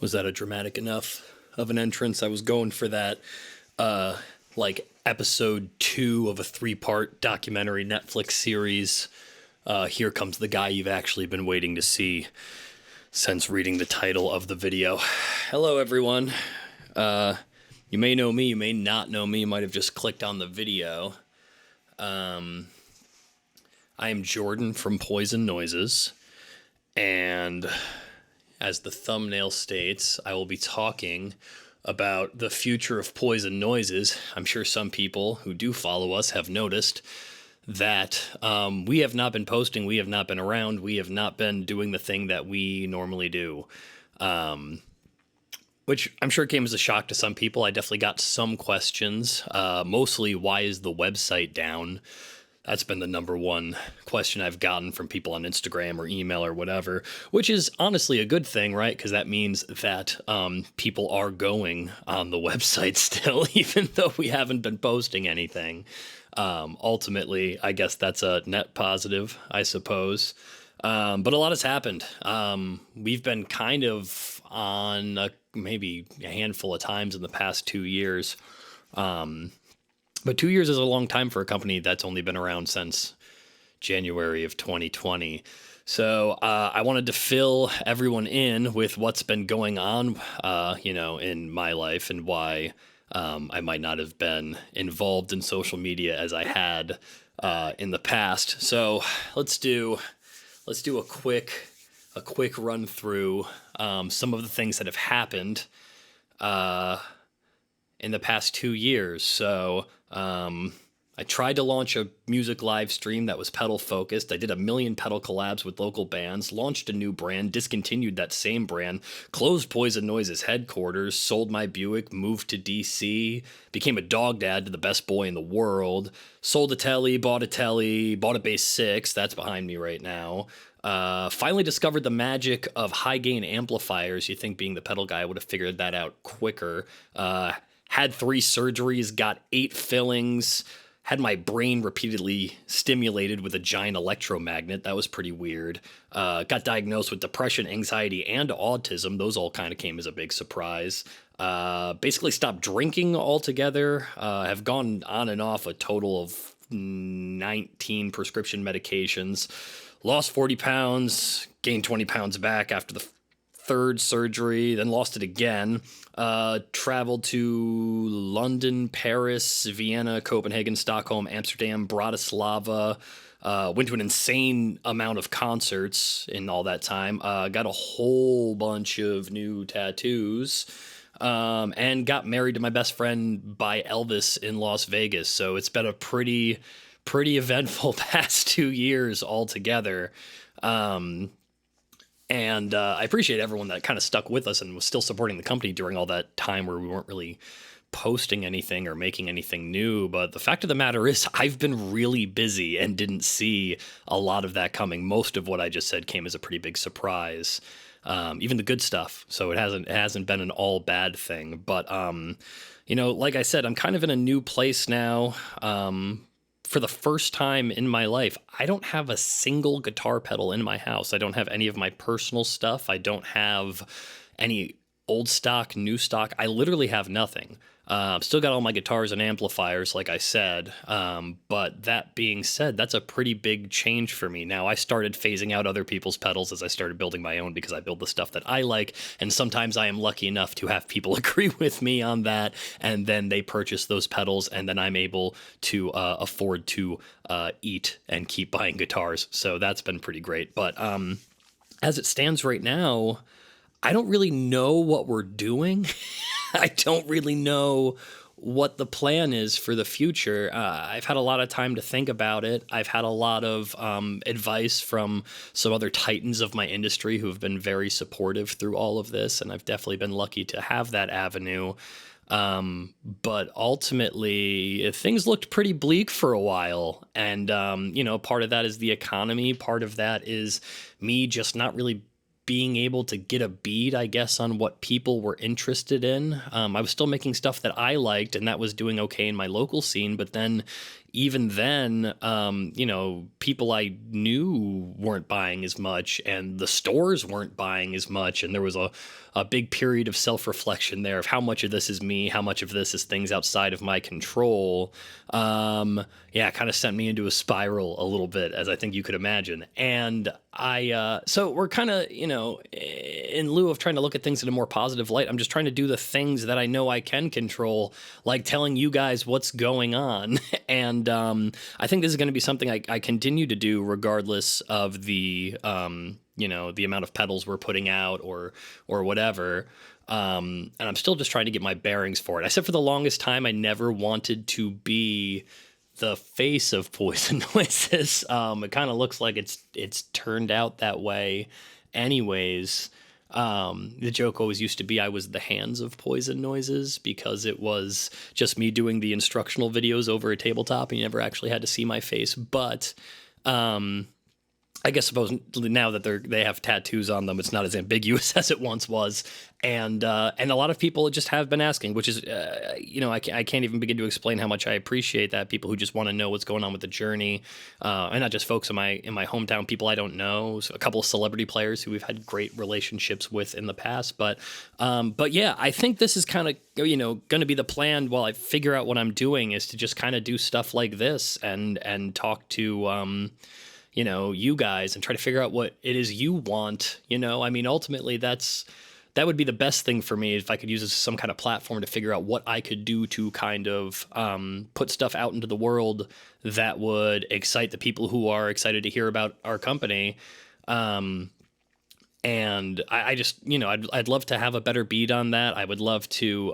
Was that a dramatic enough of an entrance? I was going for that, like episode 2 of a 3-part documentary Netflix series. Here comes the guy you've actually been waiting to see since reading the title of the video. Hello, everyone. You may know me, you may not know me, you might have just clicked on the video. I am Jordan from Poison Noises, and as the thumbnail states, I will be talking about the future of Poison Noises. I'm sure some people who do follow us have noticed that we have not been posting, we have not been around, we have not been doing the thing that we normally do. Which I'm sure came as a shock to some people. I definitely got some questions, mostly why is the website down? That's been the number one question I've gotten from people on Instagram or email or whatever, which is honestly a good thing, right? Because that means that people are going on the website still, even though we haven't been posting anything. Ultimately, I guess that's a net positive, I suppose. But a lot has happened. We've been kind of on maybe a handful of times in the past 2 years. But 2 years is a long time for a company that's only been around since January of 2020. So I wanted to fill everyone in with what's been going on, in my life and why I might not have been involved in social media as I had in the past. So let's do a quick run through some of the things that have happened in the past 2 years. So I tried to launch a music live stream that was pedal focused. I did 1 million pedal collabs with local bands, launched a new brand, discontinued that same brand, closed Poison Noises headquarters, sold my Buick, moved to DC, became a dog dad to the best boy in the world, sold a telly, bought a Bass 6, that's behind me right now. Finally discovered the magic of high gain amplifiers. You think being the pedal guy, I would have figured that out quicker. Had 3 surgeries, got 8 fillings, had my brain repeatedly stimulated with a giant electromagnet. That was pretty weird. Got diagnosed with depression, anxiety, and autism. Those all kind of came as a big surprise. Basically stopped drinking altogether. Have gone on and off a total of 19 prescription medications. Lost 40 pounds, gained 20 pounds back after the 3rd surgery, then lost it again. Traveled to London, Paris, Vienna, Copenhagen, Stockholm, Amsterdam, Bratislava. Went to an insane amount of concerts in all that time. Got a whole bunch of new tattoos. And got married to my best friend by Elvis in Las Vegas. So it's been a pretty eventful past 2 years altogether. And I appreciate everyone that kind of stuck with us and was still supporting the company during all that time where we weren't really posting anything or making anything new. But the fact of the matter is I've been really busy and didn't see a lot of that coming. Most of what I just said came as a pretty big surprise, even the good stuff. So it hasn't been an all bad thing. But, like I said, I'm kind of in a new place now. For the first time in my life, I don't have a single guitar pedal in my house. I don't have any of my personal stuff. I don't have any old stock, new stock. I literally have nothing. Still got all my guitars and amplifiers, like I said. But that being said, that's a pretty big change for me. Now, I started phasing out other people's pedals as I started building my own because I build the stuff that I like. And sometimes I am lucky enough to have people agree with me on that. And then they purchase those pedals. And then I'm able to afford to eat and keep buying guitars. So that's been pretty great. But as it stands right now, I don't really know what we're doing. I don't really know what the plan is for the future. I've had a lot of time to think about it. I've had a lot of advice from some other titans of my industry who have been very supportive through all of this, and I've definitely been lucky to have that avenue. But ultimately, things looked pretty bleak for a while. And, part of that is the economy. Part of that is me just not really being able to get a bead, I guess, on what people were interested in. I was still making stuff that I liked, and that was doing okay in my local scene. But then even then, people I knew weren't buying as much, and the stores weren't buying as much. And there was a big period of self-reflection there of how much of this is me, how much of this is things outside of my control. It kind of sent me into a spiral a little bit, as I think you could imagine. And so we're kind of, in lieu of trying to look at things in a more positive light, I'm just trying to do the things that I know I can control, like telling you guys what's going on. And I think this is going to be something I continue to do regardless of the the amount of pedals we're putting out or whatever. And I'm still just trying to get my bearings for it. I said for the longest time, I never wanted to be the face of Poison Noises. It kind of looks like it's turned out that way anyways. The joke always used to be I was the hands of Poison Noises, because it was just me doing the instructional videos over a tabletop and you never actually had to see my face. But I guess suppose now that they have tattoos on them, it's not as ambiguous as it once was. And a lot of people just have been asking, which is, I can't even begin to explain how much I appreciate that. People who just want to know what's going on with the journey, and not just folks in my hometown, people I don't know, so a couple of celebrity players who we've had great relationships with in the past. But yeah, I think this is kind of, going to be the plan while I figure out what I'm doing, is to just kind of do stuff like this and talk to, you guys, and try to figure out what it is you want. Ultimately that would be the best thing for me, if I could use this as some kind of platform to figure out what I could do to kind of put stuff out into the world that would excite the people who are excited to hear about our company. And I just, I'd love to have a better beat on that. I would love to,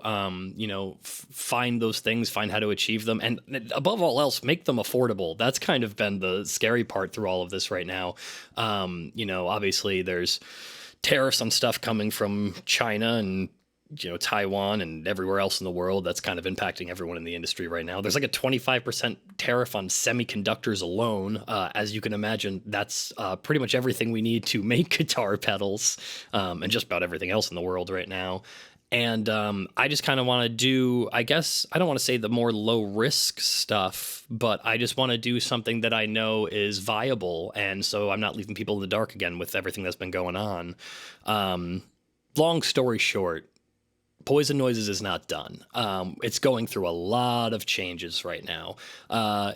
find those things, find how to achieve them. And above all else, make them affordable. That's kind of been the scary part through all of this right now. Obviously there's tariffs on stuff coming from China and Taiwan and everywhere else in the world. That's kind of impacting everyone in the industry right now. There's like a 25% tariff on semiconductors alone. As you can imagine, that's pretty much everything we need to make guitar pedals, and just about everything else in the world right now. And I just kind of want to do, I guess, I don't want to say the more low risk stuff, but I just want to do something that I know is viable. And so I'm not leaving people in the dark again with everything that's been going on. Long story short, Poison Noises is not done. It's going through a lot of changes right now.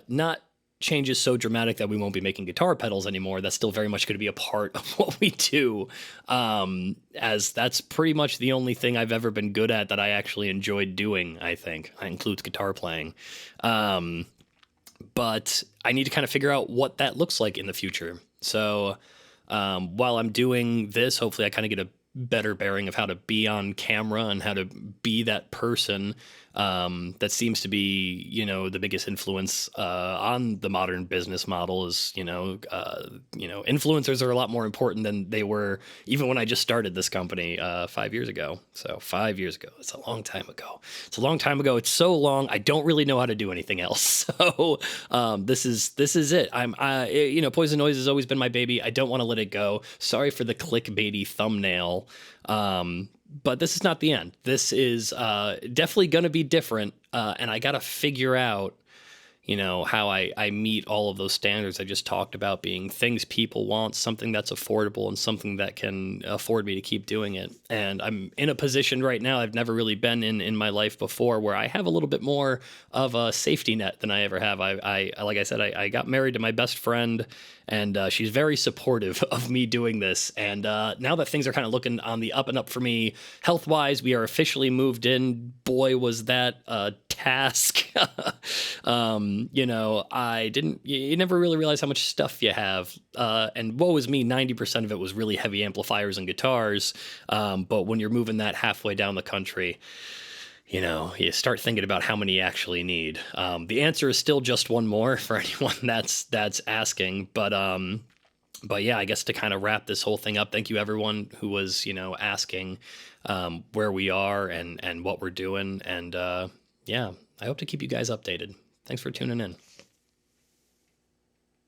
Not changes so dramatic that we won't be making guitar pedals anymore. That's still very much going to be a part of what we do, as that's pretty much the only thing I've ever been good at that I actually enjoyed doing, I think. That includes guitar playing. But I need to kind of figure out what that looks like in the future. So while I'm doing this, hopefully I kind of get a better bearing of how to be on camera and how to be that person. That seems to be, the biggest influence on the modern business model is, influencers are a lot more important than they were even when I just started this company 5 years ago. So 5 years ago, it's a long time ago. It's a long time ago. It's so long, I don't really know how to do anything else. So this is it. Poison Noise has always been my baby. I don't want to let it go. Sorry for the clickbaity thumbnail. But this is not the end. This is definitely going to be different, and I got to figure out, how I meet all of those standards I just talked about, being things people want, something that's affordable, and something that can afford me to keep doing it. And I'm in a position right now I've never really been in my life before, where I have a little bit more of a safety net than I ever have. I like I said, I got married to my best friend, and she's very supportive of me doing this. And now that things are kind of looking on the up and up for me health-wise, we are officially moved in. Boy, was that a task. You never really realize how much stuff you have. And woe is me, 90% of it was really heavy amplifiers and guitars. But when you're moving that halfway down the country, you start thinking about how many you actually need. The answer is still just one more for anyone that's asking. But yeah, I guess to kind of wrap this whole thing up, thank you everyone who was, asking where we are and what we're doing. And yeah, I hope to keep you guys updated. Thanks for tuning in.